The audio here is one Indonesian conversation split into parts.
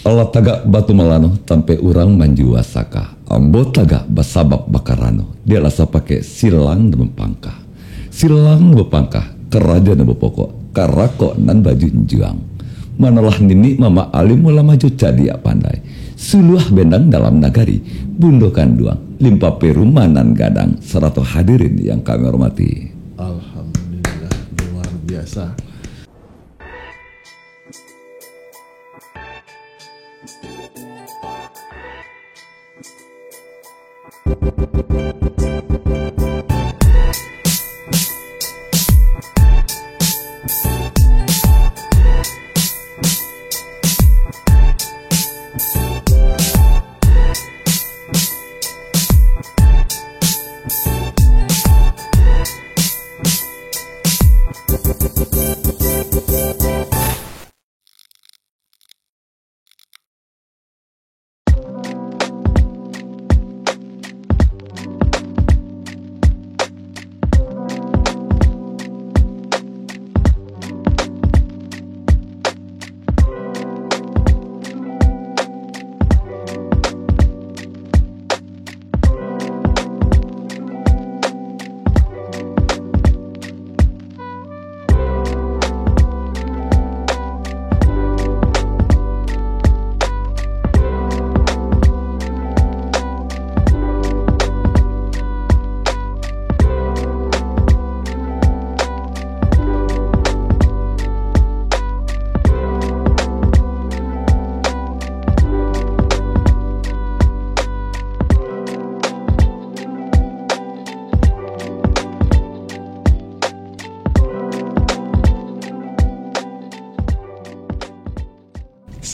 Allah tagak batu melano tampe urang manjua saka. Ambo tagak basabab bakarano. Dia lasa pakai silang dan bepangkah. Silang bepangkah kerajaan bepokok. Karako nan baju juang. Manalah nini mama alim mula maju cadia pandai. Suluah bendang dalam nagari. Bundokan duang. Limpa perumanan gadang. Seratu hadirin yang kami hormati. Alhamdulillah, luar biasa.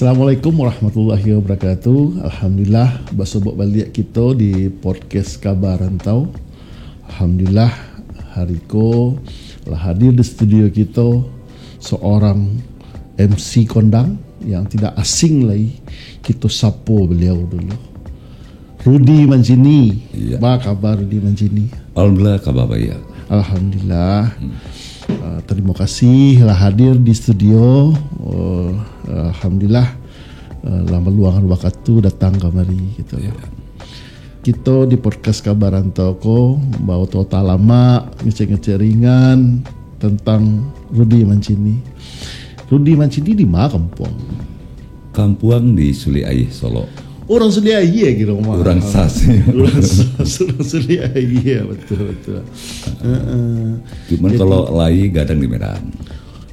Assalamualaikum warahmatullahi wabarakatuh. Alhamdulillah basobok balik kita di podcast Kabar Rantau. Alhamdulillah hari ko lah hadir di studio kita seorang MC kondang yang tidak asing lagi. Kita sapo beliau dulu. Rudy Mancini. Iya. Apa kabar Rudy Mancini? Alhamdulillah kabar baik. Alhamdulillah. Terima kasih lah hadir di studio. Alhamdulillah lama luangan waktu datang kemari gitu. Yeah. Kita di podcast Kabar Rantau ko bawa total lama ngecek ringan tentang Rudy Mancini. Rudy Mancini di mana kampung? Kampung di Suli Aih, Solo. Orang Suli Aih gitu mah. Orang Sas. Orang Suli Aih betul. Cuman kalau Lai gadang di Medan.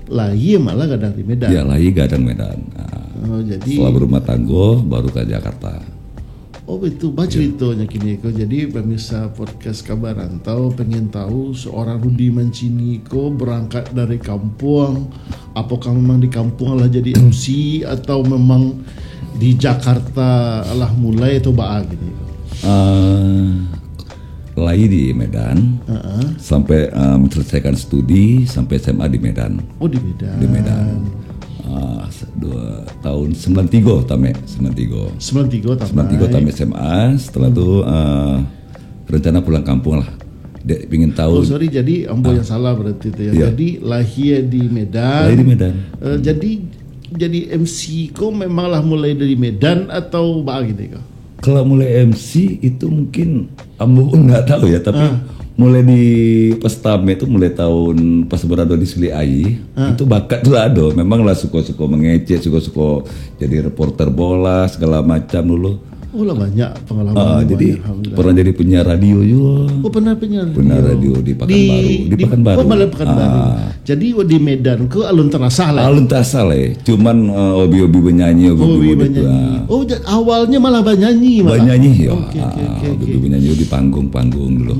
Lai malah gadang di Medan. Ya Lai gadang Medan. Nah, jadi setelah berumah tangga baru ke Jakarta. Oh itu baca itunya kini ko. Jadi pemirsa podcast Kabar Rantau pengen tahu seorang Rudy Mancini ko berangkat dari kampung. Apakah memang di kampung lah jadi MC atau memang di Jakarta lah mulai atau baa gini? Lai di Medan sampai menyelesaikan studi sampai SMA di Medan. Oh di Medan. Di Medan. 2 tahun 93 tame 93 tame SMA. Setelah itu rencana pulang kampung lah. Dek pingin tahu. Oh sorry, jadi ambo yang salah berarti itu ya. Iya. Jadi lahir di Medan. Lahir di Medan. Jadi MC ko memang lah mulai dari Medan atau baa gitu kok? Kalau mulai MC itu mungkin ambo nggak tahu ya, tapi mulai di pas tame itu mulai tahun pas berada di Suli Aih itu bakat tuh ada. Memang lah suka-suka mengecek, suka-suka jadi reporter bola segala macam dulu. Oh lah banyak pengalaman. Jadi pernah jadi penyiar radio juga. Oh pernah penyiar radio di Pekanbaru. Di Pekanbaru. Oh malah Pekanbaru. Jadi di Medan ke alun terasa lah. Alun terasa lah. Cuman hobi-hobi bernyanyi, hobi bernyanyi. Oh awalnya malah bernyanyi malah. Bernyanyi ya. Oke. Bernyanyi di panggung-panggung dulu.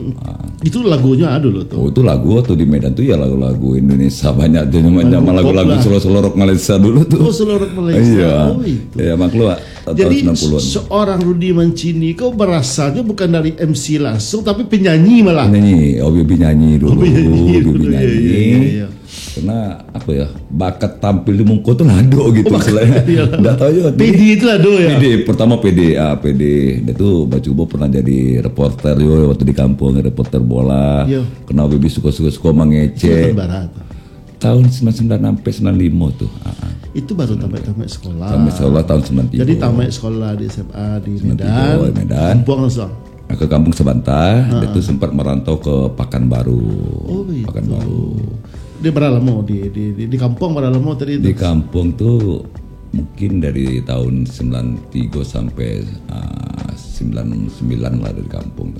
Itu lagunya dulu tuh. Oh itu lagu waktu di Medan tuh ya lagu-lagu Indonesia banyak tuh, zaman lagu-lagu solo rock Malaysia dulu tuh. Oh solo rock Malaysia. Iya. Oh itu. Ya maklum Jadi tahun 90-an. seorang Rudy Mancini kau berasalnya bukan dari MC langsung tapi penyanyi malah. Penyanyi, hobi nyanyi dulu. Iya. Karena apa ya, bakat tampil di muka tuh lado gitu istilahnya. Enggak tahu ya. PD itu lado ya. PD pertama PD. Dia tuh Bacubo pernah jadi reporter yo waktu di kampung, reporter bola. Yo. Kenal Bibi suka mengecek. tahun 99 sampai 95 tuh. Itu baru tamat sekolah. Tamat sekolah tahun 93. Jadi tamat sekolah di SMA di 93, Medan. Kampung langsung. Ke kampung sebentar, itu sempat merantau ke Pekanbaru. Oh gitu. Pekanbaru. Dia berapa lama di kampung berapa lama tadi itu? Di kampung tuh mungkin dari tahun 93 sampai 99 lah dari kampung.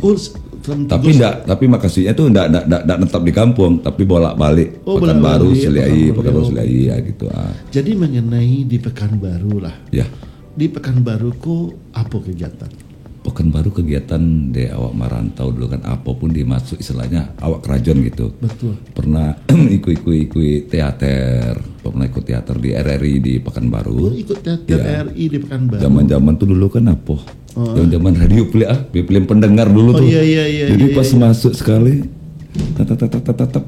Tapi maksudnya tuh enggak netap di kampung, tapi bolak-balik Pekanbaru, Seliai, Pekanbaru Seliai ya gitu. Jadi mengenai di Pekanbaru lah. Ya. Di Pekanbaru ku apa kegiatan? Pekanbaru kegiatan di awak merantau dulu kan apapun dimasuk istilahnya awak kerajaan gitu. Betul. Pernah ikut teater, pernah ikut teater di RRI di Pekanbaru. Ikut teater RRI di Pekanbaru. Zaman-zaman tuh dulu kan apa? Zaman radio film pendengar dulu tuh. Iya, jadi pas masuk sekali, tatap,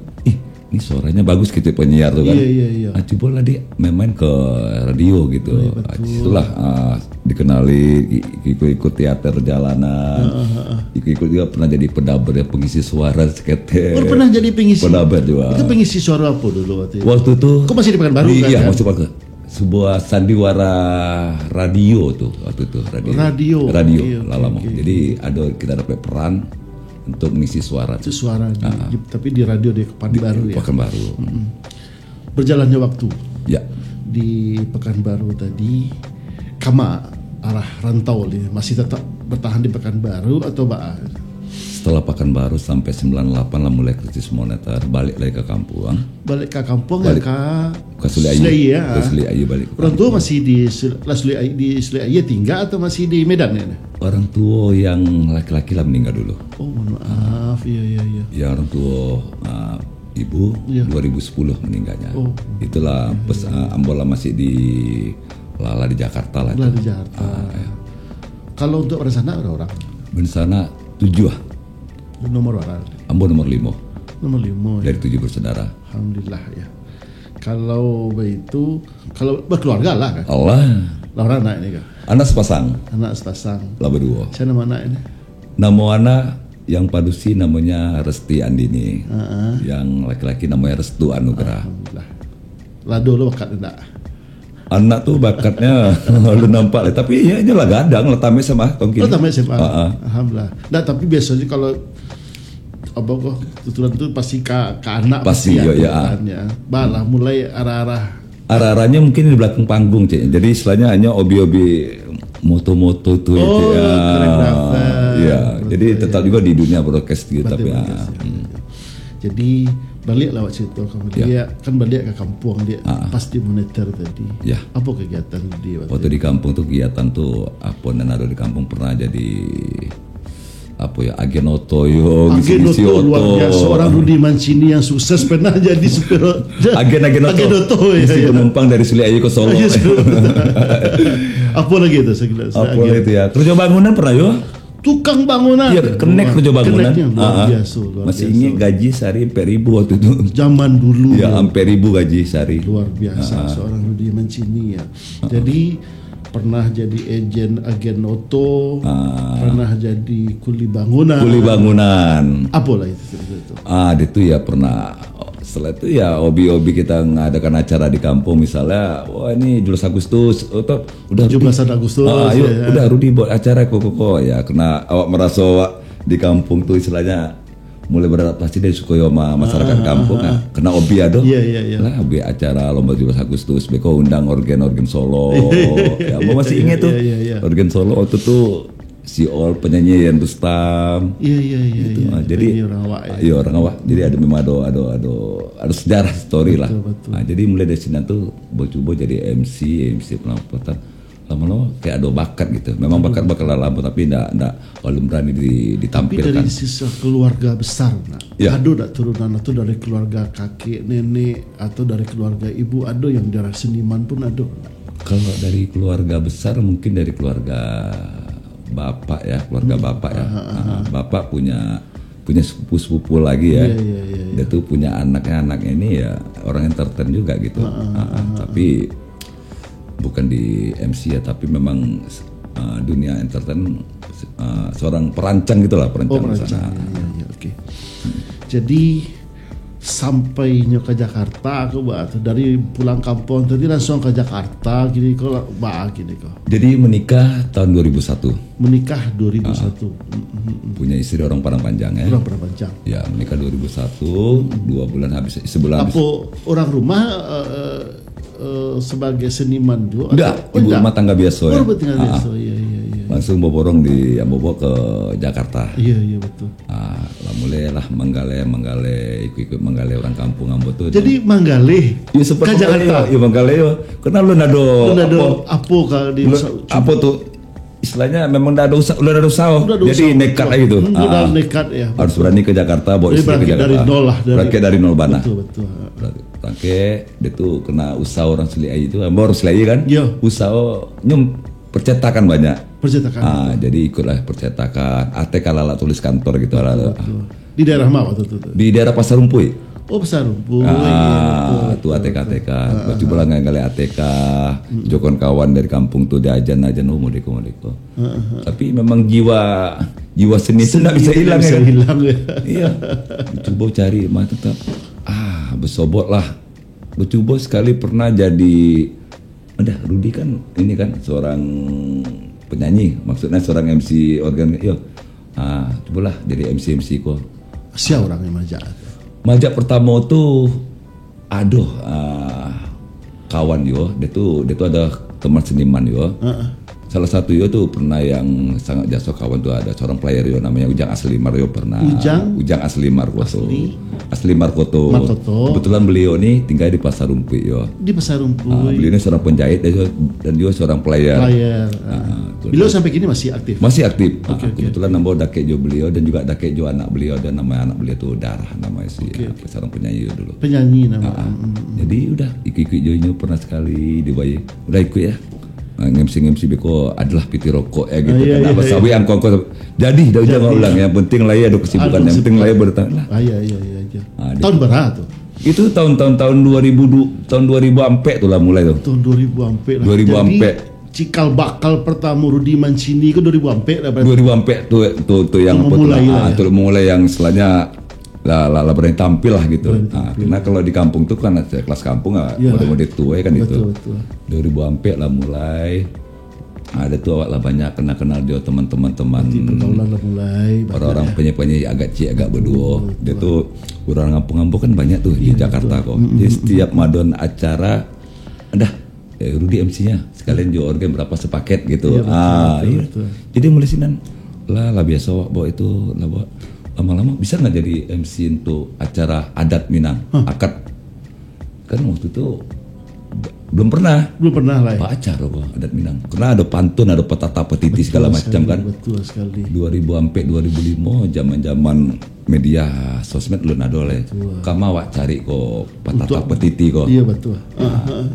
ini suaranya bagus gitu penyiar tuh kan. Iya. Coba lah dia main ke radio gitu. Itulah dikenali ikut teater jalanan. Ikut juga pernah jadi pedabar ya, pengisi suara seketer. Pernah jadi pengisi. Pedabar juga. Itu pengisi suara apa dulu waktu itu? Waktu itu. Kok masih di Pekanbaru kan? Iya, masuk ke sebuah sandiwara radio tuh waktu itu radio okay. lama. Jadi kita dapat peran untuk mengisi suara. Suara tapi di radio di Pekanbaru ya. Pekanbaru. Berjalannya waktu. Ya. Di Pekanbaru tadi, kama arah rantau nih masih tetap bertahan di Pekanbaru atau setelah Pekanbaru sampai 98 lah mulai krisis moneter, balik lagi ke kampung. Balik ke kampung ke Seliai ya. Ke Seliai balik. Orang tua masih di Seliai tinggal atau masih di Medan ya? Orang tua yang laki-laki lah meninggal dulu. Oh maaf, iya. Ya orang tua ibu 2010 meninggalnya. Itulah Ambola masih di Lala di Jakarta lah. Di Jakarta. Ya. Kalau untuk bersana ada orang? Bersana 7 Nomor berapa? Ambo nomor 5. Nomor 5 dari 7 bersaudara. Alhamdulillah ya. Kalau begitu, kalau berkeluarga lah kan? Allah. Lah anak ini kan? Anak sepasang. Lah berdua. Siapa nama anak ini? Nama anak yang padusi namanya Resti Andini. Yang laki-laki namanya Restu Anugrah. Alhamdulillah. Lah dulu bakat enggak? Anak tuh bakatnya lu nampak lah. Tapi ya lah gadang letamnya sama tongkin. Letamnya SMA. Alhamdulillah. Nah tapi biasanya kalau tuturan itu pasti ke anak pasti ya. Balah mulai arah-arahnya mungkin di belakang panggung Cik. Jadi istilahnya hanya obi-obi moto-moto tuh ya. Iya. Jadi tetap juga di dunia broadcast gitu tapi Jadi balik lewat situ dia kan balik ke kampung dia pasti moneter tadi. Ya. Apa kegiatan dia waktu di kampung tuh kegiatan tuh apa dan ada di kampung pernah jadi agen oto ngisi luar biasa orang Rudi Mancini yang sukses pernah jadi supir agen oto ngisi penumpang dari Seliai ke Solo. Apa lagi itu apa itu ya kerja bangunan pernah tukang bangunan kenek kerja bangunan luar biasa. Masih ingat gaji sehari 4.000 waktu itu zaman dulu ya hampir 1.000 gaji sehari luar biasa seorang Rudi Mancini ya. Jadi pernah jadi agen oto, pernah jadi kuli bangunan. Apa lah itu? Itu ya pernah. Setelah itu ya hobi kita ngadakan acara di kampung misalnya, wah ini 17 Agustus, udah 17 Agustus. Udah Rudi buat acara kok ya, karena awak merasa di kampung tuh istilahnya mulai beradaptasi dari Sukoyoma masyarakat kampung kena hobi lah hobi acara lomba 17 Agustus beko undang organ Solo ya masih ingat tuh organ Solo waktu tuh si Ol penyanyi yang Rustam gitu. Jadi orang awak jadi ada memang ada sejarah story lah. Jadi mulai dari sini tuh coba jadi MC penampilan lama-lama kayak ada bakat gitu. Memang bakat lama tapi enggak belum berani ditampilkan. Tapi dari sisa keluarga besar, ada enggak turunan atau dari keluarga kakek, nenek atau dari keluarga ibu ada yang darah seniman pun ada. Kalau dari keluarga besar mungkin dari keluarga bapak ya, Bapak punya sepupu lagi ya. Dia tuh punya anaknya ini ya orang entertain juga gitu. Tapi bukan di MC ya, tapi memang dunia entertain seorang perancang gitulah, perancang. Oke. Jadi sampainya ke Jakarta aku dari pulang kampung tadi langsung ke Jakarta gini kok gini kok. Jadi menikah tahun 2001. Menikah 2001. Punya istri orang Padang Panjang ya. Orang Padang Panjang. Ya, menikah 2001, 2 bulan habis, sebulan habis. Apa orang rumah sebagai seniman juga? Enggak, ibu rumah tangga biasa ya. Rumah tangga biasa, iya. Langsung boborong di Ambobo ke Jakarta. Iya betul. Lah mulai lah menggale ikut menggale orang kampung Ambo tuh. Jadi menggale ya seperti ke Jakarta. Ya menggale ya. Karena lu nado apa di apa tuh istilahnya memang udah ada usaha. Jadi nekat aja gitu. Udah nekat ya. Harus berani ke Jakarta bawa istri ke Jakarta. Dari nol lah. Berakhir dari nol bana. Betul. Berakhir dia tuh kena usaha orang Seliai itu. Ambo orang Seliai kan. Iya. Usaha percetakan banyak. Percetakan. Jadi ikutlah percetakan. ATK lala tulis kantor gitu lah. Di daerah mana waktu itu? Di daerah Pasar Rumpuy. Oh, Pasar Rumpuy. Tuh ATK. Coba lah nggali ATK. Jokon kawan dari kampung tuh diajan modeko. Tapi memang jiwa seni itu nggak bisa hilang ya. Iya. Coba cari mah tetap. Bersobot lah. Coba sekali pernah jadi. Udah Rudi kan ini kan seorang penyanyi, maksudnya seorang MC organ. Cobalah jadi MC kok. Siapa orang yang Majak pertama tuh kawan dia tuh ada teman seniman salah satu tuh pernah yang sangat jasa kawan tuh ada seorang player namanya Ujang Aslimar pernah. Ujang Aslimar Asli Markoto. Kebetulan beliau nih tinggal di Pasar Rumpuy Di Pasar Rumpuy. Beliau ini seorang penjahit dan dia seorang player. Beliau sampai kini masih aktif. Kebetulan nambah dake jo beliau dan juga dake jo anak beliau dan nama anak beliau tuh Darah namanya seorang penyanyi dulu. Penyanyi nama. Jadi udah ikut joinnya pernah sekali di Bayi. Udah ikut ya. MC beko adalah piti rokok ya gitu kan. Sawi angkong jadi dah jangan ulang. Yang penting lah ya ada kesibukan. Yang penting lah ya bertahan lah. Iya. Tahun berapa tuh? Itu tahun 2000 ampe tuh lah mulai tuh. Tahun 2000 ampe lah. 2000 ampe. Cikal bakal pertama Rudi Mancini itu 2000 ampe lah. 2000 ampe tuh yang memulai yang setelahnya lah berani tampil lah gitu. Karena kalau di kampung tuh kan kelas kampung mode tua ya kan itu. 2000 ampe lah mulai. Ada tuh awak lah banyak kenal dia teman-teman. Pergaulan lah mulai. Orang-orang penyanyi agak berdua. Dia tuh orang kampung-kampung kan banyak tuh di Jakarta kok. Jadi setiap madon acara ada Rudi MC-nya sekalian juga organ berapa sepaket gitu. Betul. Jadi mulai sinan lah biasa awak bawa itu lah bawa. Lama-lama bisa nggak jadi MC untuk acara adat Minang, akad? Kan waktu itu belum pernah lah ya. Acara adat Minang. Karena ada pantun, ada petata petiti segala macam kan. Betul sekali. 2000 sampai 2005 zaman media sosmed lu nadol ya. Kamu awak cari kok petata petiti kok. Iya betul.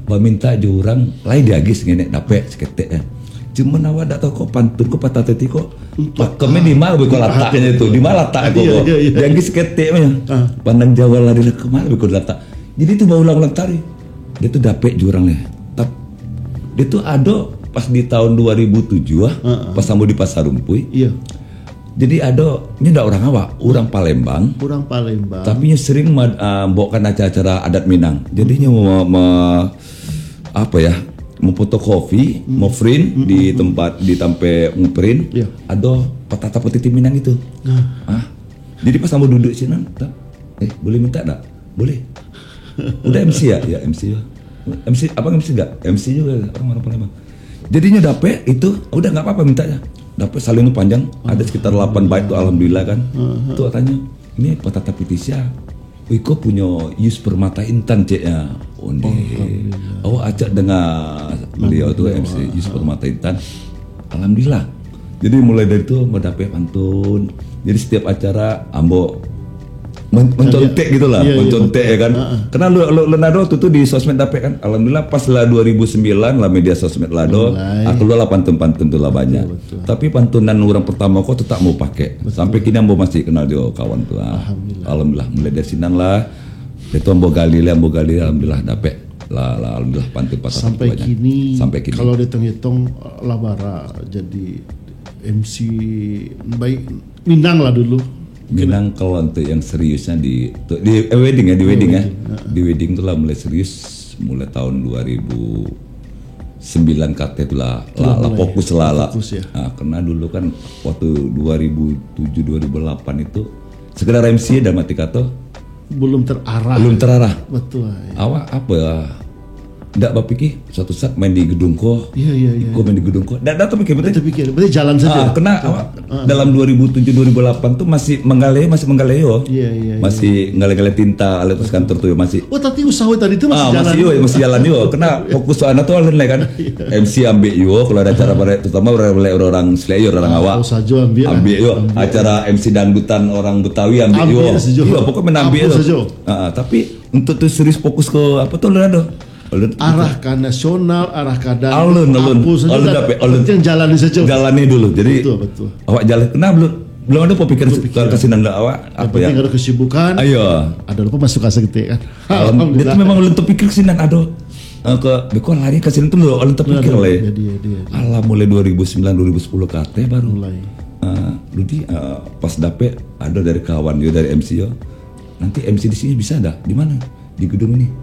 Minta jurang lain diagis ngenek dapet seketek ya. Cuman awak tak tahu kok pantun kok patah teti kok pakemnya di mana beko letaknya itu di mana letak kok yang seketek pandang Jawa lah di kemana beko letak jadi itu ulang-ulang tari dia tuh dapet jurangnya dia tuh ada pas di tahun 2007 pas sambo di Pasar Rumpuy jadi ada ini ada orang awak orang Palembang tapi sering bawakan acara-acara adat Minang jadinya memfotokopi, mau print di tempat di tampe print, ada patata petiti Minang itu. Jadi pas sama duduk sini, boleh minta tak? Boleh. Udah MC ya? Ya MC ya. MC apa MC enggak? MC juga orang-orang Palembang. Jadinya dapet itu, udah nggak apa-apa mintanya. Dapet saling panjang, ada sekitar 8 bait tuh alhamdulillah kan. Tuh tanya, ini patata petisia. Wiko punya Yus Permata Intan ceknya. Awak ajak dengan beliau tuh MC Yus Permata Intan. Alhamdulillah. Jadi mulai dari itu mendapat pantun. Jadi setiap acara ambo mencontek gitulah, mencontek ya kan. Karena lu nado tuh di sosmed dapat kan. Alhamdulillah pas lah 2009 lah media sosmed lado, aku lah pantun-pantun tuh lah banyak. Betul. Tapi pantunan orang pertama kok tetap mau pakai. Sampai kini ambo masih kenal dia kawan tuh. Alhamdulillah mulai dari sinang lah. Itu ambo gali alhamdulillah dapat. Alhamdulillah pantun sampai kini. Kalau dihitung-hitung Labara jadi MC baik Minang lah dulu. Minang kalau untuk yang seriusnya di wedding ya, di wedding ya. Di wedding tuh lah mulai serius mulai tahun 2009 kata itu lah fokus lah. Fokus, ya. Nah, karena dulu kan waktu 2007 2008 itu sekedar MC dan mati kata belum terarah. Betul. Ya. Awak apa ya? Nggak berpikir suatu saat main di gedung ko. Iya. Iko main di gedung ko. Nggak terpikir betul. Berarti jalan saja. Kena awak dalam 2007 2008 tuh masih menggale yo. Iya. Masih ngale-ngale tinta alat terus kantor tuh masih. Oh, tapi usaha tadi itu masih jalan. Masih jalan yo. Kena fokus soalnya tuh alun kan. MC ambil yo kalau ada acara terutama orang Slayer orang awak. Saja ambil yo. Acara MC dangdutan orang Betawi ambil yo. Iya, pokoknya menambil yo. Tapi untuk tuh serius fokus ke apa tuh ada. Arahkan nasional, arahkan dan alun yang jalani saja. Jalani dulu. Jadi betul. Awak jalan kena belum ada pikir kasih nanda awak apa ya? Ada kesibukan. Ayo. Ada lupa masuk asa gede kan. Itu memang belum terpikir sih nan ada. Ke beko lari ke sini tuh belum terpikir lah. Alah mulai 2009 2010 kate baru. Mulai. Rudi pas dapet ada dari kawan dia dari MC yo. Nanti MC di sini bisa dah. Di mana? Di gedung ini.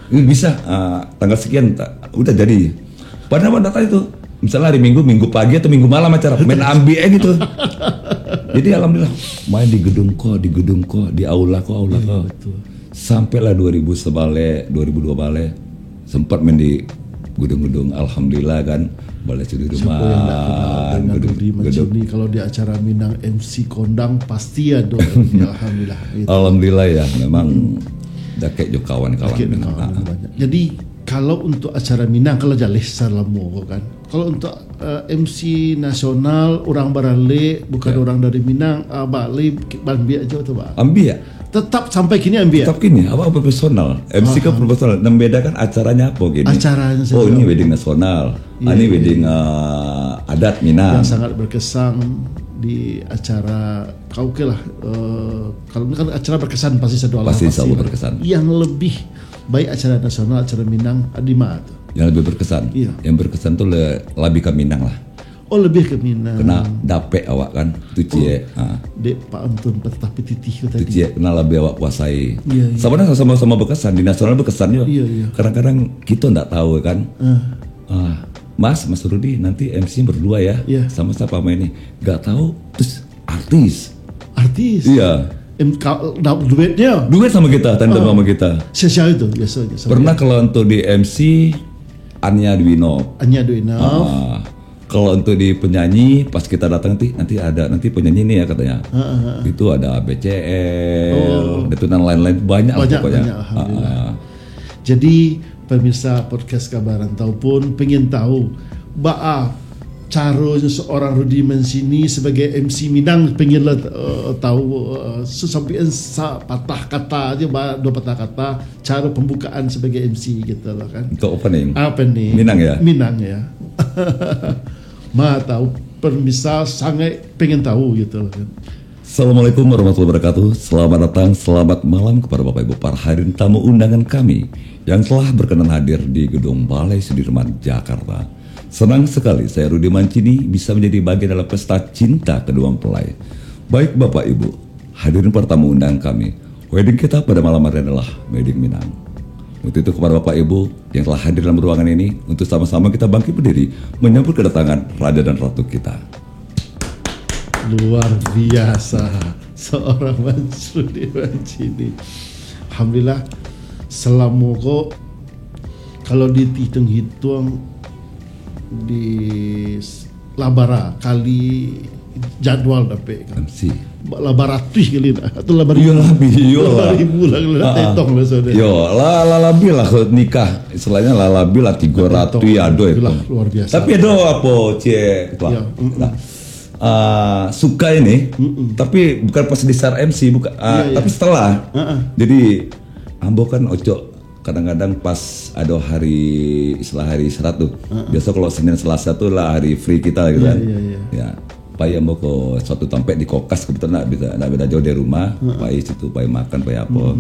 Ini bisa tanggal sekian udah jadi. Padahal data itu misalnya hari Minggu pagi atau Minggu malam acara main ambil gitu. Jadi alhamdulillah main di gedung ko di aula ko. Sampailah 2002 balik sempat main di gedung-gedung alhamdulillah kan balai sudi rumah. Gedung kalau di acara Minang MC kondang pasti ada. Alhamdulillah. Gitu. Alhamdulillah ya memang. Kayak jo kawan-kawan banyak. Jadi kalau untuk acara Minang kalau jaleh salamu kan. Kalau untuk MC nasional orang Barale bukan orang dari Minang, Bali Bambi aja tuh Pak. Ambi ya. Tetap sampai kini ambi ya. Tetap kini apa profesional. MC kan profesional. Dan bedakan acaranya apa gini? Acaranya saja. Oh ini wedding nasional. Ini wedding adat Minang. Yang sangat berkesan di acara kau lah kalau kan acara berkesan pasti selalu berkesan. Yang lebih baik acara nasional acara Minang di mana tuh? Yang lebih berkesan. Iya. Yang berkesan tuh lebih ke Minang lah. Oh lebih ke Minang. Kena dapet awak kan tu cie. Dek Pak Antun tapi titih tadi. Tu cie kena lebih awak kuasai. Iya. Sama-sama berkesan di nasional berkesan yo. Iya. Kadang-kadang kita ndak tahu kan. Mas Rudi nanti MC berdua ya. Sama siapa main ini? Gak tahu. Terus artis. Iya. Duet sama kita, tandem sama kita. Siapa itu biasanya? Pernah kalau untuk di MC Anya Dwinov. Kalau untuk di penyanyi pas kita datang nanti penyanyi nih ya katanya. Itu ada BCL, dan lain-lain banyak pokoknya. Jadi pemirsa podcast Kabaran Tahu pun pengen tahu caranya seorang Rudi Mancini sebagai MC Minang pengen tahu sesampai patah kata aja dua patah kata cara pembukaan sebagai MC gitu loh kan. Untuk opening. Minang ya. Tahu pemirsa sangat pengen tahu gitu loh kan. Assalamualaikum warahmatullahi wabarakatuh. Selamat datang, selamat malam kepada Bapak Ibu para hadirin tamu undangan kami yang telah berkenan hadir di Gedung Balai Sudirman, Jakarta. Senang sekali saya Rudi Mancini bisa menjadi bagian dalam pesta cinta kedua mempelai. Baik Bapak Ibu, hadirin para tamu undangan kami, wedding kita pada malam hari adalah wedding Minang. Untuk itu kepada Bapak Ibu yang telah hadir dalam ruangan ini, untuk sama-sama kita bangkit berdiri menyambut kedatangan Raja dan Ratu kita. Luar biasa seorang Rudi Mancini. Alhamdulillah selama kok kalau dihitung-hitung di labara kali jadwal dapat kan MC labaratus kali atau labar ribu lah tetong lah saudara lebih lah nikah istilahnya lebih lah 300 ya do itu luar biasa tapi ada apa suka ini tapi bukan pas di start MC bukan tapi setelah jadi ambo kan ocok kadang-kadang pas ada hari 100 biasa kalau Senin Selasa tuh lah hari free kita gitu kan ya payah mau ke suatu tempat di Kokas kebetulan nggak beda jauh dari rumah payah situ payah makan payah apa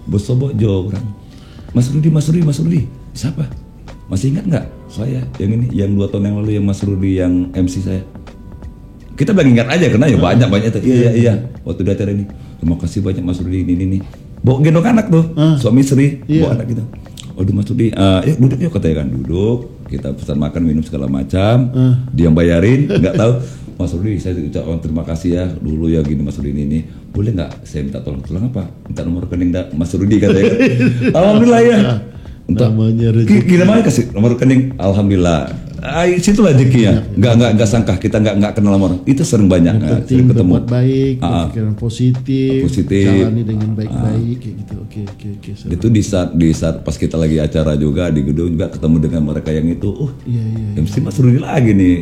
bos sobok jauh orang Mas Rudi siapa masih ingat nggak saya yang ini yang 2 tahun yang lalu yang Mas Rudi yang MC saya kita lagi ingat aja karena ya banyak tuh. Iya. Waktu di acara ini, terima kasih banyak Mas Rudi ini. Bawa gendong anak tuh, suami istri, bawa anak gitu. Aduh Mas Rudi, yuk duduk yuk katanya kan, duduk. Kita pesan makan minum segala macam. Dia yang bayarin, nggak tahu. Mas Rudi, saya ucapkan terima kasih ya dulu ya gini Mas Rudi ini. Boleh nggak saya minta tolong apa? Minta nomor rekening Mas Rudi katanya kan. Alhamdulillah ya. Namanya rezeki. Gimana kasih nomor rekening? Alhamdulillah. Situ rezekinya. Nggak sangka kita nggak kenal nomor. Itu sering banyak. Penting berbuat baik, berpikiran positif, jalani dengan baik-baik kayak gitu. Oke. Itu di saat pas kita lagi acara juga di gedung juga ketemu dengan mereka yang itu. MC Mas Rudi lagi nih.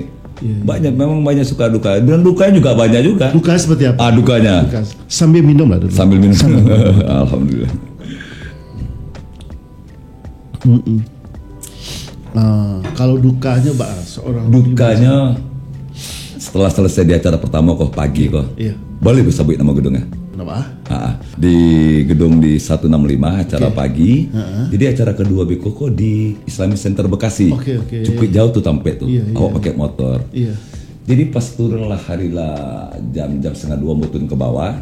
Memang banyak suka duka dan dukanya juga banyak juga. Dukanya seperti apa? Dukanya. Sambil minum lah dulu. Sambil minum. Alhamdulillah. Kalau dukanya seorang dukanya setelah selesai di acara pertama kok pagi kok. Iya. Boleh bisa sebut nama gedungnya? Kenapa? Di gedung di 165 acara pagi. Jadi acara kedua Beko kok di Islamic Center Bekasi. Cukup jauh tuh sampai tuh. Awak pakai motor. Iya. Jadi pas turun lah hari lah jam 1:30 mau turun ke bawah.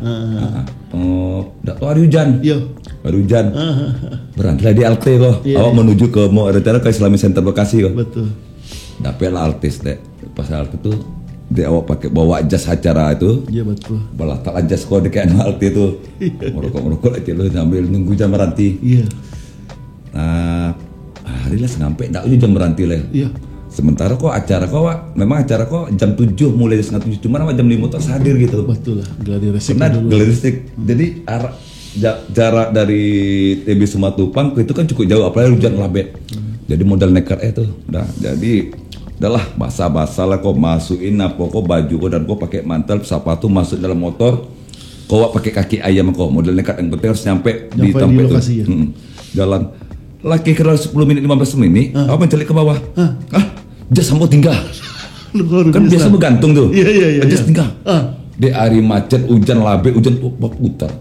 Udah tuh hari hujan. Iya. Hari hujan. Berhentilah di Alte kok. Awak menuju ke mau rencana ke Islamic Center Bekasi kok. Betul. Dapet lah artis deh. Pas Alte tuh dia awak pakai bawa jas acara itu. Iya betul. Balah tak jas kok dekat Alte itu. Merokok aja lu sambil nunggu jam meranti. Iya. Nah, hari lah sampai tak jam meranti lah. Iya. Sementara kok acara kok jam 7 mulai jam 7 cuma jam 5 terus hadir gitu. Betul lah, gladiresik. Jadi jarak dari TB Sumatupang itu kan cukup jauh apalagi hujan labet. Jadi modal nekat tuh. Jadi udahlah basah-basah lah kok masukin apa kok baju kok dan kok pakai mantel sepatu masuk dalam motor. Kok pakai kaki ayam kok modal nekat yang penting harus nyampe di lokasi ya. Jalan. Laki kira 10 menit 15 menit, apa mencelik ke bawah. Jas sampai tinggal. Kan biasa bergantung tuh. Iya. Jas tinggal. Di hari macet, hujan labet, hujan putar.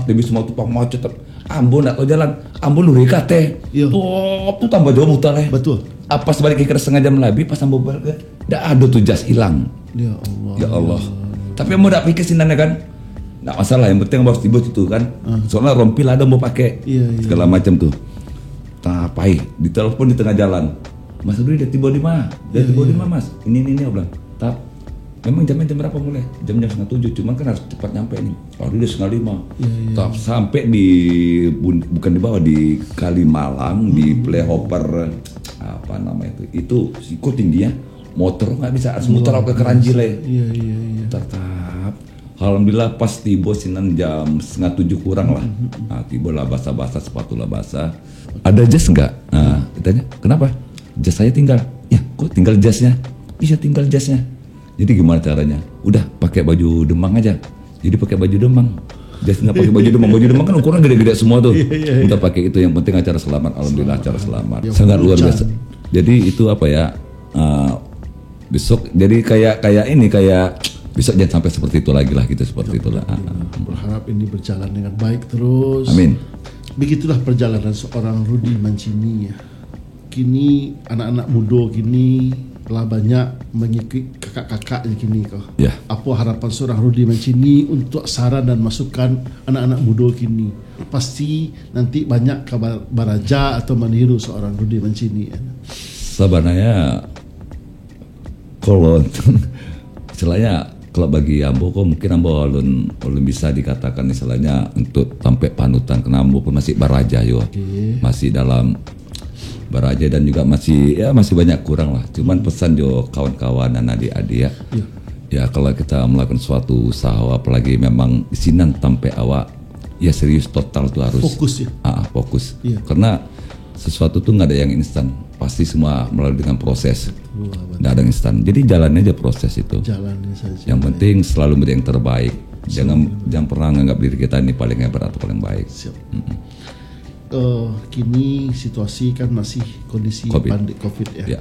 Dia semua tumpang macet. Ambon tak tahu jalan. Ambon luri kate. Tuh tambah jauh mutar Betul. Pas balik kira setengah jam lebih, pas Ambon balik, dah ada tuh jas hilang. Ya Allah. Tapi mau tak pikir sinannya kan? Nggak masalah, yang penting harus tiba itu kan. Soalnya rompil ada mau pakai segala macam tuh. Tapai, ditelepon di tengah jalan. Mas Rudi dia tiba di mana? Mas. Ini aku bilang. Memang jamnya jam berapa mulai? Jam 6:30, cuman kan harus cepat nyampe nih. Dia 5:30. Sampai di bukan di bawah di Kalimalang di Playhopper apa nama itu? Itu ikut tingginya. Motor nggak bisa harus muter ke Keranji lah. Iya. Tetap. Alhamdulillah pas tiba sinan jam 6:30 kurang lah. Tiba lah basah-basah, sepatu lah basah. Ada jas nggak? Ditanya, kenapa? Jas saya tinggal. Ya, kok tinggal jasnya? Iya tinggal jasnya. Jadi gimana caranya? Udah pakai baju Demang aja. Jadi pakai baju Demang. Jas nggak pakai baju Demang. Baju Demang kan ukuran gede-gede semua tuh. Kita pakai itu, yang penting acara selamat. Alhamdulillah acara selamat. Sangat luar biasa. Jadi itu apa ya? Besok jadi kayak besok jangan sampai seperti itu lagi lah gitu, seperti itulah. Berharap ini berjalan dengan baik terus. Amin. Begitulah perjalanan seorang Rudi Mancini ya. Kini anak-anak muda kini telah banyak mengikuti kakak-kakaknya kini kok. Ya. Apa harapan seorang Rudi Mancini untuk saran dan masukan anak-anak muda kini? Pasti nanti banyak kabar baraja atau meniru seorang Rudi Mancini ya. Sebenarnya kalau istilahnya kalau bagi Ambo kok mungkin Ambo belum bisa dikatakan istilahnya untuk sampai panutan, karena Ambo pun masih baraja juga. Masih dalam baraja dan juga masih banyak kurang lah. Cuman pesan jo kawan-kawan dan adik-adik ya kalau kita melakukan suatu usaha apalagi memang isinan sampai awak ya serius total tuh harus fokus ya. Fokus. Karena sesuatu tuh nggak ada yang instan, pasti semua melalui dengan proses. Nggak ada yang instan. Jadi jalannya aja proses itu. Jalannya saja. Yang penting selalu menjadi yang terbaik. Jangan pernah nganggap diri kita ini paling hebat atau paling baik. Siap. Kini situasi kan masih kondisi pandemi COVID ya.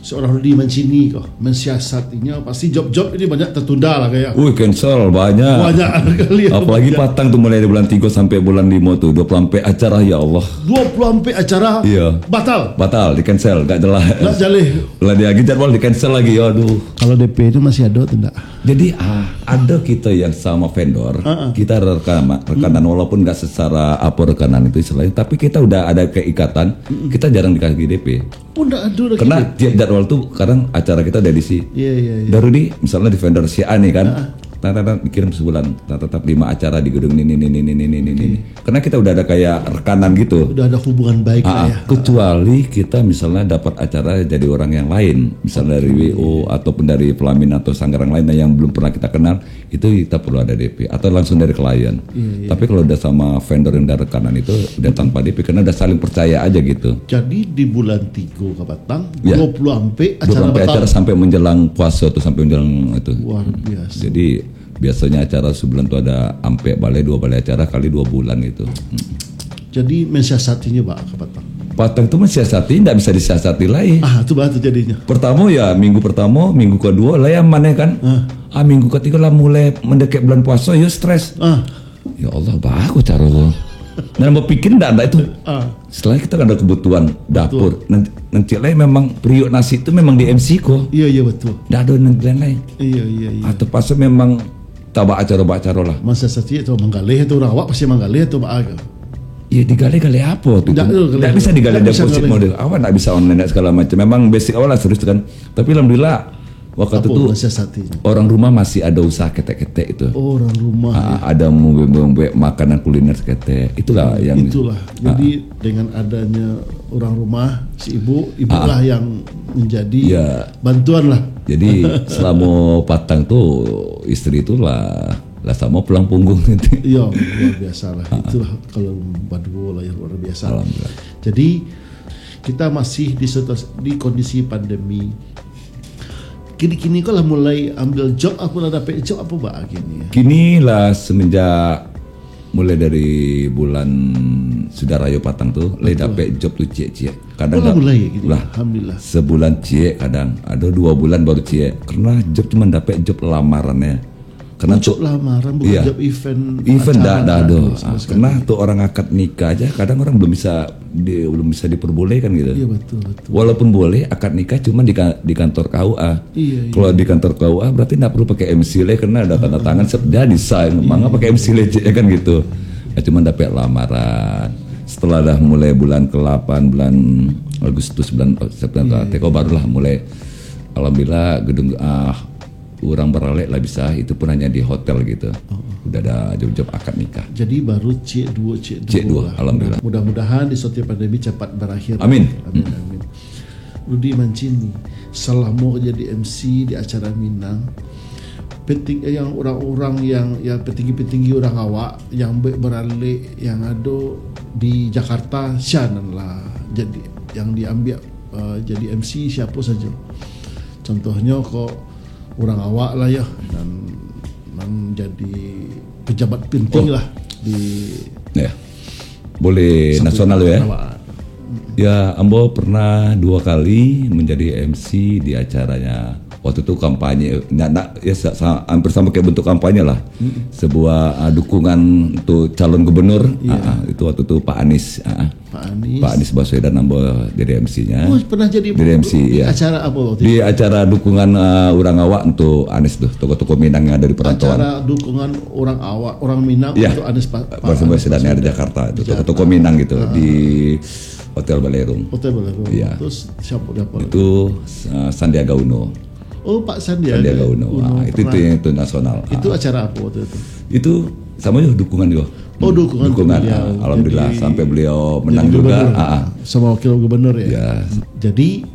seorang Rudi Mancini kok mensiasatinya, pasti job-job ini banyak tertunda lah kayak. Cancel banyak. Banyak kali. Apalagi Patang tuh mulai dari bulan 3 sampai bulan 5 tuh 20 sampai acara, ya Allah. 20 sampai acara Iya. batal, di cancel, gak jelas. Nggak jaleh. Lagi jadwal di cancel lagi, aduh. Kalau DP itu masih ada atau enggak? Jadi ada kita yang sama vendor, kita rekanan walaupun nggak secara rekanan itu istilahnya, tapi kita udah ada keikatan, kita jarang dikasih DP. Oh, enggak ada lagi. Karena tiap jadwal tuh kadang acara kita ada edisi. Iya. Dari di misalnya di vendor si A nih kan, dikirim sebulan, tetap 5 acara di gedung ini. Karena kita udah ada kayak rekanan gitu. Udah ada hubungan baik lah ya. Kecuali kita misalnya dapat acara jadi orang yang lain, misalnya dari WO ataupun dari Pelamin atau Sanggarang lain yang belum pernah kita kenal, itu kita perlu ada DP atau langsung dari klien. Tapi kalau udah sama vendor yang udah rekanan itu udah tanpa DP karena udah saling percaya aja gitu. Jadi di bulan 3 ke Batang, 20 sampai acara sampai menjelang puasa tuh, sampai menjelang itu. Luar biasa. Jadi biasanya acara sebulan tuh ada sampai 2 balai acara kali 2 bulan itu. Jadi mensiasatinya Pak ke Batang. Patang itu mensiasati, tidak bisa disiasati lagi. Itu batu jadinya. Pertama ya minggu pertama, minggu kedua lah yang mana kan. Minggu ketiga lah mulai mendekat bulan puasa ya stres. Ya Allah, bagus cara lo. Dan mau pikir enggak itu. Setelah kita ada kebutuhan dapur, nanti lain memang periuk nasi itu memang di MC kok. Iya betul. Enggak ada nanti lain. Iya. Atau pas memang tabak acara lah. Masa sati itu menggalih itu orang awak pasti menggalih itu Pak. Iya digali-gali apa tuh? Tidak bisa digali deposit model. Awak tidak bisa online segala macam. Memang basic awal lah serius kan. Tapi alhamdulillah waktu itu orang rumah masih ada usaha ketek-ketek itu. Orang rumah. Ada membuat makanan kuliner ketek. Itulah yang. Jadi dengan adanya orang rumah si ibu lah yang menjadi bantuan lah. Jadi selama Patang tuh istri itulah sama pulang punggung itu. Iya, luar biasa lah. Itulah kalau Badwo lah yang luar biasa. Alhamdulillah. Jadi kita masih di kondisi pandemi. Kini kalau mulai ambil job, aku lah dapat job apa Pak gini ya? Kini lah semenjak mulai dari bulan Sudarayo Patang tuh, mulai dapat job tuh cie. Kadang mulai gitu. Lah, alhamdulillah. Sebulan cie, kadang ada 2 bulan baru cie. Karena job cuma dapat job lamarannya. Karena job lamaran bukan job event. Event dah ada. Karena tuh orang akad nikah aja kadang orang belum bisa diperbolehkan gitu. Iya betul. Walaupun boleh akad nikah cuma di kantor KUA. Iya. Kalau di kantor KUA berarti nggak perlu pakai MC le karena ada tanda tangan jadi sign. Mangga pakai MC le ya kan gitu. Cuma dapat lamaran. Setelah dah mulai bulan ke-8 bulan Agustus bulan September teko barulah mulai alhamdulillah gedung orang beralek lah bisa, itu pun hanya di hotel gitu. Udah ada job-job akad nikah. Jadi baru C2 lah. Alhamdulillah. Mudah-mudahan di setiap pandemi cepat berakhir. Amin. Rudi Mancini selama jadi MC di acara Minang, yang orang-orang yang petinggi-petinggi orang awak yang beralek yang ada di Jakarta sianan lah. Jadi yang diambil jadi MC siapa saja. Contohnya kok orang awak lah ya dan menjadi pejabat penting lah di boleh nasional ya. Ya, Ambo pernah 2 kali menjadi MC di acaranya. Waktu itu kampanye, hampir sama kayak bentuk kampanye lah. Sebuah dukungan untuk calon gubernur. Itu waktu itu Pak Anies. Pak Anies Baswedan Ambo jadi MC-nya. Pernah jadi MC ya. Acara apa waktu itu? Di acara dukungan orang awak untuk Anies tuh, toko-toko Minang yang ada di perantauan. Acara dukungan orang awak, orang Minang untuk Anies Baswedan yang ada di Jakarta itu, toko-toko Minang gitu di Hotel Balerung. Iya. Terus siapa dapat? Itu Sandiaga Uno. Oh Pak Sandiaga Uno. Itu nasional. Itu acara apa waktu itu? Itu sama juga dukungan juga. Oh dukungan. Alhamdulillah jadi, sampai beliau menang juga. Sama wakil gubernur ya. Ya. Jadi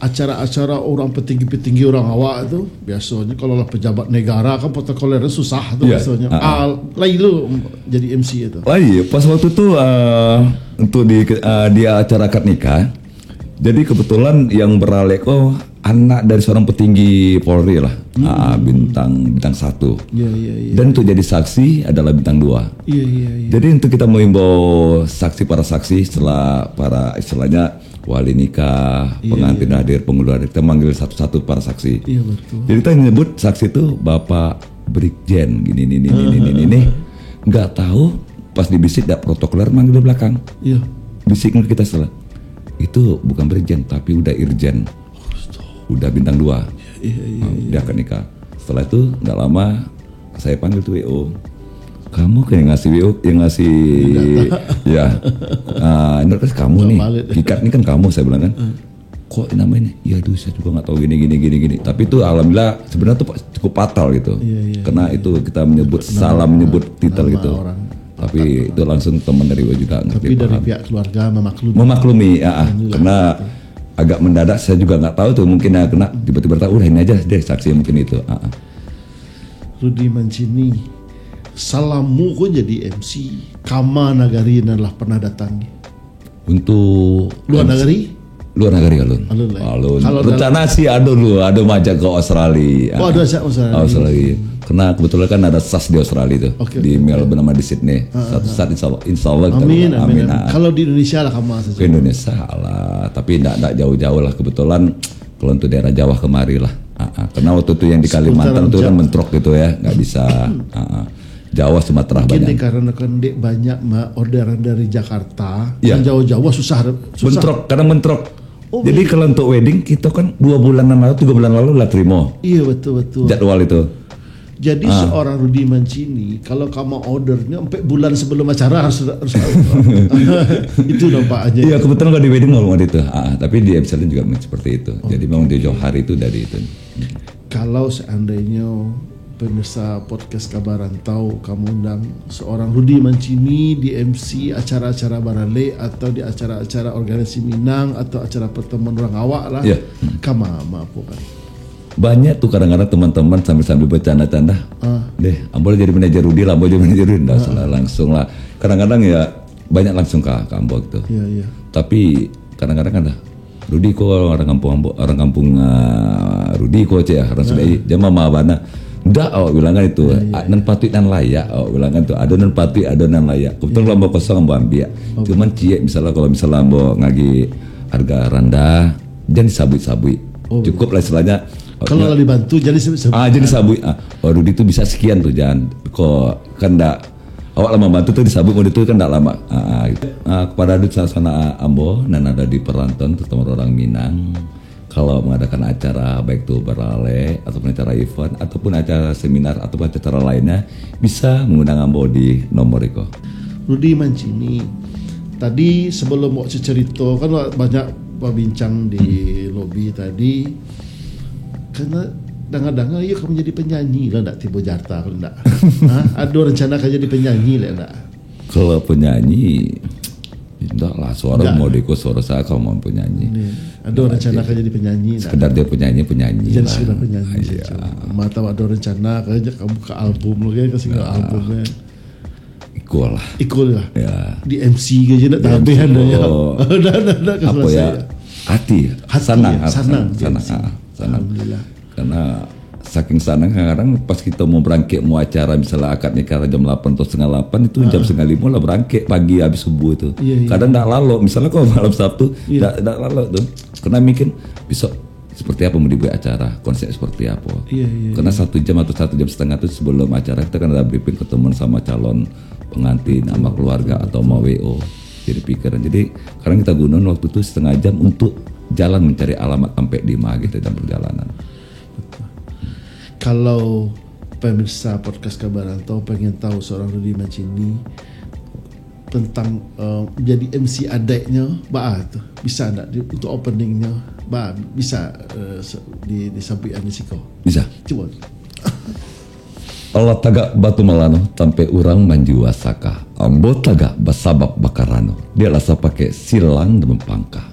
acara-acara orang petinggi-petinggi orang awak itu biasanya kalau pejabat negara kan protokolernya susah tuh biasanya. Lain lu jadi MC itu. Iya, pas waktu itu untuk di acara akad nikah. Jadi kebetulan yang beralek anak dari seorang petinggi Polri lah, bintang 1. Iya. Dan untuk jadi saksi adalah bintang 2. Iya. Jadi untuk kita mengimbau para saksi setelah para istilahnya wali nikah, pengantin hadir, penghulu hadir, kita manggil satu-satu para saksi. Iya betul. Jadi kita nyebut saksi itu Bapak Brigjen gini. Nggak tahu pas dibisik dak protokoler manggil di belakang. Iya. Bisiknya kita setelah itu bukan Brigjen tapi udah Irjen. Udah bintang 2. Iya. Dia akan nikah. Setelah itu nggak lama saya panggil tuh WO. Kamu kayak ngasih WO yang ngasih ya. Ini kan kamu nih. Ikat ini kan kamu, saya bilang kan. Kok namanya? Ya aduh saya juga nggak tahu gini. Tapi itu alhamdulillah sebenarnya tuh cukup fatal gitu. Iya. Karena itu kita salah menyebut titel gitu. Orang. Tapi itu langsung teman dari WO juga ngerti. Tapi dari pihak keluarga memaklumi karena agak mendadak, saya juga nggak tahu tuh, mungkin kena tiba-tiba tahu udah ini aja deh saksi mungkin itu. Rudy Mancini, salamu kok jadi MC Kama Nagari adalah pernah datangi untuk luar negeri alun. Kalau rencana sih ada majak ke Australia. Ada Australia. Karena kebetulan kan ada SAS di Australia tuh, di Melbourne sama di Sydney. Satu saat insya Allah. Amin. Kalau di Indonesia lah kamu saja. Ke Indonesia lah, tapi tidak jauh-jauh lah. Kebetulan kalau untuk daerah Jawa kemari lah. Karena waktu itu yang di Kalimantan itu kan mentrok gitu ya, nggak bisa. Jawa, Sumatera mungkin banyak. Karena kan banyak orderan dari Jakarta, yang jauh-jauh susah. Kadang mentrok. Jadi kalau untuk wedding kita kan 2 bulan lalu, 3 bulan lalu lah terima. Iya betul. Jadwal itu. Jadi seorang Rudy Mancini kalau kamu ordernya sampai bulan sebelum acara harus itu nampaknya. Iya kebetulan kalau di wedding ngomong itu. Tapi di episode juga seperti itu. Jadi memang di jauh hari itu dari itu. Kalau seandainya pemirsa podcast Kabaran tahu kamu undang seorang Rudy Mancini di MC acara-acara Barale atau di acara-acara organisasi Minang atau acara pertemuan orang awak lah, kamu apa kan? Banyak tuh kadang-kadang teman-teman sambil bercanda-canda, deh, boleh jadi manajer Rudy lah, boleh jadi manajer Rudy, langsung lah. Kadang-kadang ya banyak langsung ke Ambo gitu. Iya. Tapi kadang-kadang ada Rudy kok orang kampung Rudy kok ya orang sudah jam mama bana. Nggak, bilang kan itu, nan patut dan layak, bilang kan tuh, ada nan patut, ada nan layak. Kebetulan lambo kosong ambo ambil, cuman cie misalnya kalau ambo ngagi harga rendah, jangan disabui-sabui, cukup lah istilahnya. Kalau dibantu jadi sabui. Jadi sabui. Rudy itu bisa sekian tuh, jangan kok kan ndak. Awak lama bantu tuh disabui, mau itu kan ndak lama. Kepada adut sana ambo, dan ada di perantauan terutama orang Minang. Kalau mengadakan acara baik itu Barale ataupun acara event ataupun acara seminar ataupun acara lainnya bisa mengundang ambo di nomor itu. Rudy Mancini, tadi sebelum mau cerita kan banyak bincang di lobi tadi, karena dengar-dengar ya kamu jadi penyanyi lah, enggak tiba Jarta kalau enggak. Ada rencana akan jadi penyanyi lah enggak? Kalau penyanyi tidak lah, suara mau deko suara saya kalau mau penyanyi. Ada rencana akan jadi penyanyi. Sekedar dia penyanyi jadi sekedar penyanyi. Mata ada rencana kayaknya kamu ke album lo kayak ke single albumnya. Ikut lah. Ya. Di MC kayaknya nak tabihan dah ya. Apa ya? Hati. Sanang. Alhamdulillah. Karena saking senang kadang pas kita mau berangkat mau acara misalnya akad nikah jam 8 atau setengah 8 itu jam setengah 5 lah berangkat pagi habis subuh itu. Kadang enggak lalu misalnya kalau malam Sabtu enggak lalu tuh karena mikir besok seperti apa mau dibuat acara, konsep seperti apa. Karena 1 jam atau 1 jam setengah itu sebelum acara kita kan ada briefing ketemuan sama calon pengantin sama keluarga atau mau WO jadi pikiran. Jadi kadang kita gunakan waktu itu setengah jam untuk jalan mencari alamat sampai di mana gitu dalam perjalanan. Kalau pemirsa podcast Kabarantau pengen tahu seorang Rudy Mancini tentang jadi MC adeknya, tuh bisa enggak untuk openingnya, bisa disampaikan di siko. Bisa. Coba. Allah tagak batu malano tampe urang manjiwa saka. Ambo tagak basabab bakarano. Dia lasa pakai silang dan pangkah.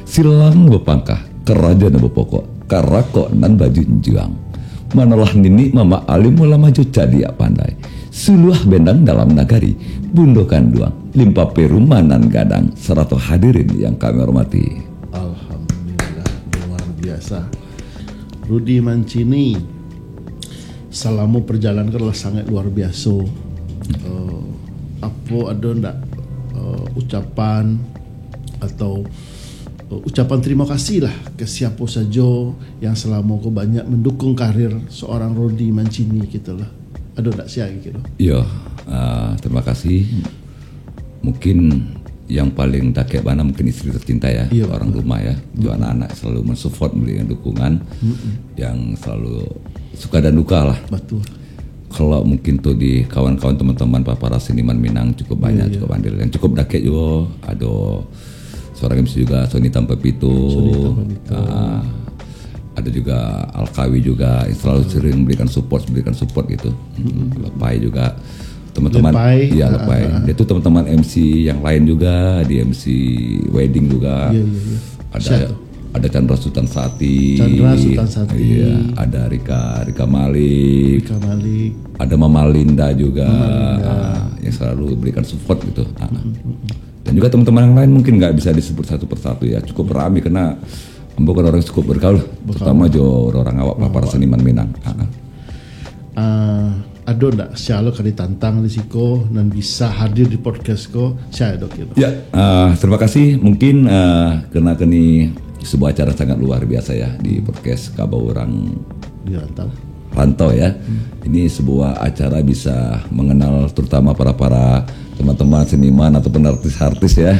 Silang bepangkah kerajaan bepokok karako nan baju juang. Manalah nini mama alim mula maju jadi pandai. Suluah bendang dalam nagari, bundokan duang, limpa perumanan gadang, 100 hadirin yang kami hormati. Alhamdulillah, luar biasa. Rudy Mancini, selama perjalanan adalah sangat luar biasa. Apa ada ndak ucapan atau ucapan terima kasih lah ke siapa saja yang selama kau banyak mendukung karir seorang Rudy Mancini gitu lah. Ada ndak siapa gitu? Iya, terima kasih. Mungkin yang paling daket mana mungkin istri tercinta ya, iya, orang rumah ya, juga anak-anak selalu mensupport, memberikan dukungan, yang selalu suka dan duka lah. Betul. Kalau mungkin tuh di kawan-kawan teman-teman para seniman Minang cukup banyak, cukup andil, yang cukup daket juga. Ada seorang MC juga, Sony Tanpa Pito. Ada juga Alkawi juga yang selalu sering memberikan support gitu. Lepai juga teman-teman, ya Lepai. Dia tuh teman-teman MC yang lain juga, di MC wedding juga. Ada Chandra Sultan Sati. Iya, ada Rika Malik. Ada Mama Linda juga. Yang selalu berikan support gitu. Dan juga teman-teman yang lain mungkin nggak bisa disebut satu persatu ya, cukup ramai karena bukan orang cukup bergaul, terutama jo orang awak para seniman Minang. Ada ndak siapa kali tantang di siko dan bisa hadir di podcast ko saya dok gitu. Ya, terima kasih. Mungkin karena ini sebuah acara sangat luar biasa ya di podcast Kabau Orang di Rantau ya. Ini sebuah acara bisa mengenal terutama para teman-teman seniman ataupun artis-artis ya.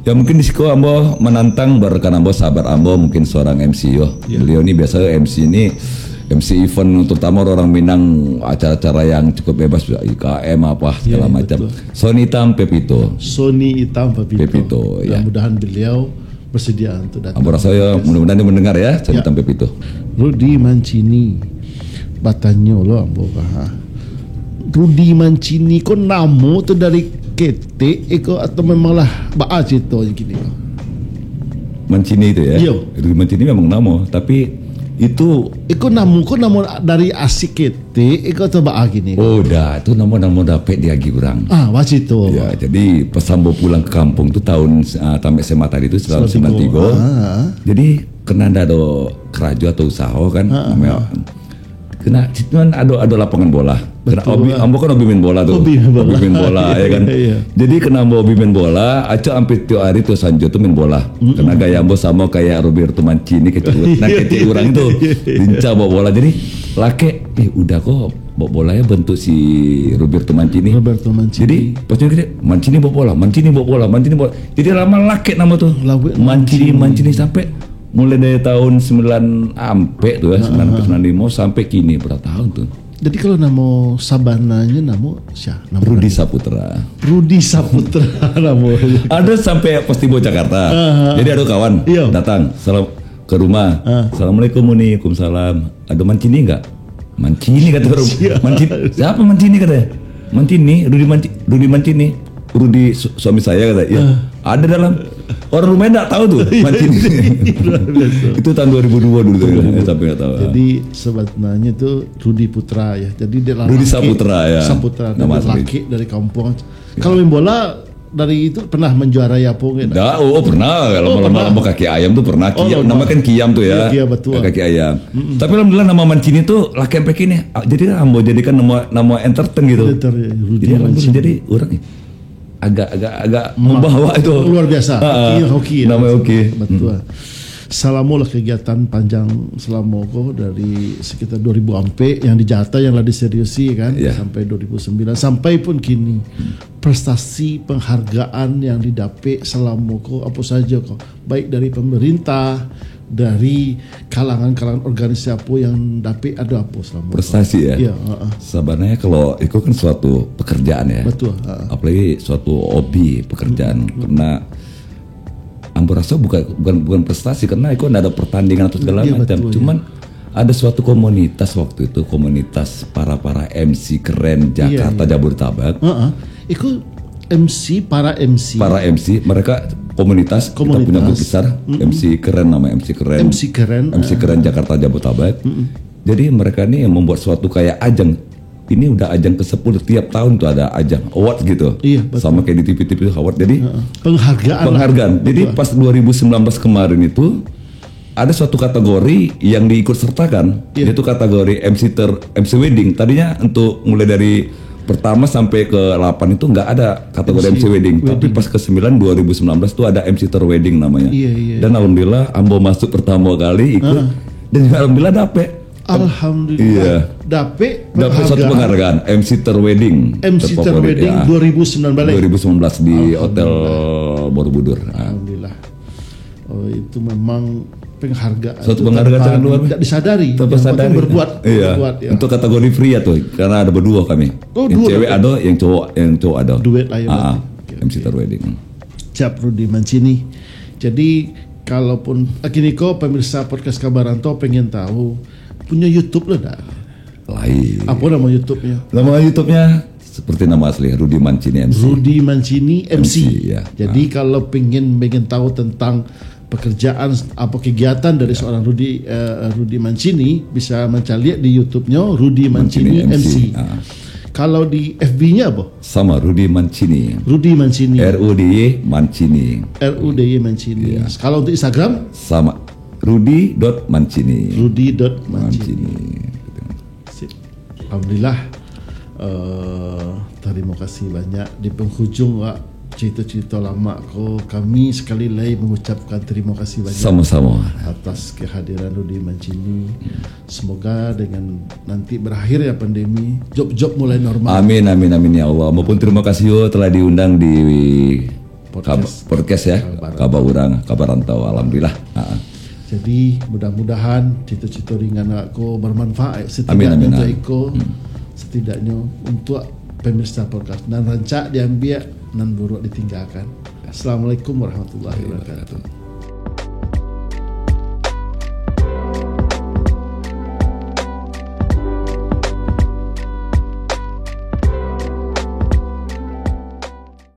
Ya mungkin di siko ambo menantang berkan ambo sahabat ambo mungkin seorang MC yo. Beliau ini biasa MC ini MC event terutama orang Minang, acara-acara yang cukup bebas, IKM apa segala macam. Sony Hitam Pepito. Ya. Mudah-mudahan beliau bersedia untuk datang. Ambo rasa ya mudah-mudahan dia mendengar ya Sony Hitam Pepito. Rudy Mancini, batanyo lo ambo Rudy Mancini ko namo tu dari KT eko atau memanglah baa cerita gini. Mancini itu ya. Rudy Mancini memang namo, tapi itu namo dari asik KT eko atau baa gini. Oh dah, itu namo dapet dia lagi kurang. Wajito. Ya, jadi pas sambo pulang ke kampung tuh tahun tamek SMA tadi itu 1993. Jadi kena ada kerajo atau usaha kan namanya. Kena cuman ada lapangan bola. Kena ambo kan hobi main bola tuh. Hobi main bola ya kan. Jadi kena ambo hobi main bola, aca hampir tiap hari tuh Sanjo tuh main bola. Kena gaya ambo sama kayak Roberto Mancini kecil. Nah kecil orang itu lincah bawa bola. Jadi laki udah kok bawa bola ya bentuk si Roberto Mancini. Jadi pas gede Mancini bawa bola. Jadi lama laki nama tuh. Mancini sampai mulai dari tahun 9 ampe tuh ya, 95 sampai kini berapa tahun tuh. Jadi kalau nama sabananya nama siapa? Rudy Saputra nama. Ada sampai Postibo Jakarta. Jadi ada kawan datang ke rumah. Assalamualaikum, Waalaikumsalam. Ada Mancini enggak? Mancini kata Mancini. Siapa Mancini katanya? Mancini, Rudy Mancini. Rudy suami saya kata. Ya. Ada dalam orang rumahnya enggak tahu tuh Mancini. Itu tahun 2002 dulu sampai enggak tahu. Jadi sebenarnya tuh Rudy Putra ya. Jadi dia Rudy Saputra ya. Nama laki dari kampung. Kalau main bola dari itu pernah menjuarai apa gitu? Pernah. Kalau malam kaki ayam tuh pernah. Nama kan Kiam tuh ya. Iya betul. Kaki ayam. Tapi alhamdulillah nama Mancini tuh laki sampai kini. Jadi ambo jadikan nama entertain gitu. Jadi orang agak membawa itu luar biasa. Hoki. Namanya hoki. Betul. Salamulah kegiatan panjang selama dari sekitar 2000 ampe yang dijata yang lah diseriusi kan sampai 2009 sampai pun kini prestasi penghargaan yang didapat selama apa saja baik dari pemerintah dari kalangan organisasi apa yang dapat ada apa selama prestasi ya. Sebenarnya kalau itu kan suatu pekerjaan ya. Betul. Apalagi suatu hobi pekerjaan karena ambo rasa bukan prestasi karena itu ada pertandingan atau segala macam. Cuman ada suatu komunitas waktu itu, komunitas para MC keren Jakarta Jabodetabek. Itu para MC mereka komunitas. Kita punya grup besar MC keren MC keren Jakarta Jabodetabek. Jadi mereka ini membuat suatu kayak ajang. Ini udah ajang ke-10 tiap tahun tuh ada ajang award gitu. Sama kayak di TV-TV award. Jadi penghargaan. Jadi pas 2019 kemarin itu ada suatu kategori yang diikut sertakan, yaitu kategori MC wedding. Tadinya untuk mulai dari pertama sampai ke 8 itu nggak ada kategori MC wedding. Tapi pas ke 9 2019 tuh ada MC wedding namanya. Dan alhamdulillah Ambo masuk pertama kali ikut dan juga alhamdulillah dapet. Alhamdulillah. Dapat suatu penghargaan MC wedding. MC wedding 2019 di Hotel Borobudur. Alhamdulillah. Oh, itu memang penghargaan. Suatu penghargaan sangat luar biasa. Tidak disadari. Berbuat. Ya. Untuk kategori pria tuh, karena ada berdua kami. Yang cewek ada, yang cowok ada. Duet aja. MC wedding. Siap Rudy Mancini. Jadi kalaupun Akiniko pemirsa podcast Kabaranto pengen tahu punya YouTube lah dah. Lain. Apa nama YouTube-nya? Nama YouTube-nya seperti nama asli Rudy Mancini MC. Rudy Mancini MC. Ya. Jadi kalau pengen tahu tentang pekerjaan apa kegiatan dari seorang Rudy Mancini bisa mencari di YouTube-nya Rudy Mancini MC. Kalau di FB-nya apa? Sama Rudy Mancini. Rudy Mancini. RUDY Mancini. RUDY Mancini. Ya. Kalau untuk Instagram? Sama Rudy.Mancini. Rudy.Mancini. Alhamdulillah. Terima kasih banyak di penghujung cerita-cerita lama kami sekali lagi mengucapkan terima kasih banyak sama-sama atas kehadiran Rudy Mancini. Semoga dengan nanti berakhir ya pandemi, job mulai normal. Amin ya Allah. Maupun terima kasih telah diundang di podcast ya Kabarantau. Alhamdulillah. Jadi mudah-mudahan cerita-cerita ringan aku bermanfaat setidaknya untuk Eko, setidaknya untuk pemirsa podcast dan rancak diambil dan buruk ditinggalkan. Assalamualaikum warahmatullahi wabarakatuh.